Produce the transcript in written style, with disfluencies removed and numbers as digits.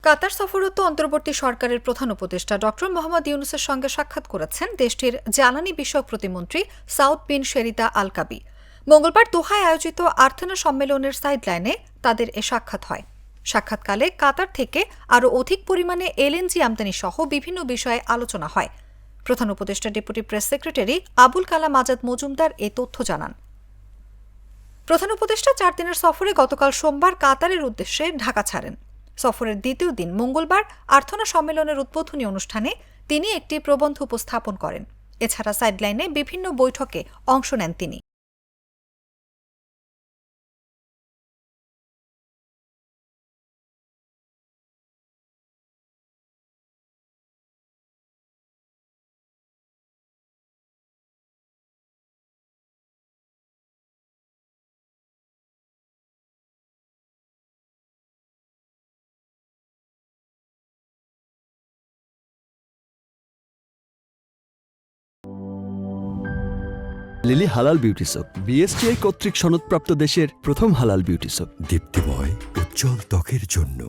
কাতার সফররত অন্তর্বর্তী সরকারের প্রধান উপদেষ্টা ড মোহাম্মদ ইউনূসের সঙ্গে সাক্ষাৎ করেছেন দেশটির জ্বালানি বিষয়ক প্রতিমন্ত্রী সাউদ বিন শেরিদা আল কাবি। মঙ্গলবার দোহায় আয়োজিত আর্থনা সম্মেলনের সাইডলাইনে তাদের এ সাক্ষাৎ হয়। সাক্ষাৎকালে কাতার থেকে আরও অধিক পরিমাণে এলএনজি আমদানি সহ বিভিন্ন বিষয়ে আলোচনা হয়। প্রধান উপদেষ্টা deputy press secretary Abul Kalam Azad Majumdar এ তথ্য জানান। প্রধান উপদেষ্টা 4 দিনের সফরে গতকাল সোমবার কাতারের উদ্দেশ্যে ঢাকা ছাড়েন। সফরের দ্বিতীয় দিন মঙ্গলবার আর্থনা সম্মেলনের উদ্বোধনী অনুষ্ঠানে তিনি একটি প্রবন্ধ উপস্থাপন করেন। এছাড়া সাইডলাইনে বিভিন্ন বৈঠকে অংশ নেন তিনি। লিলি হালাল বিউটি সোপ, বিএসটিআই কর্তৃক সনদপ্রাপ্ত দেশের প্রথম হালাল বিউটি সোপ। দীপ্তিময় উজ্জ্বল ত্বকের জন্য।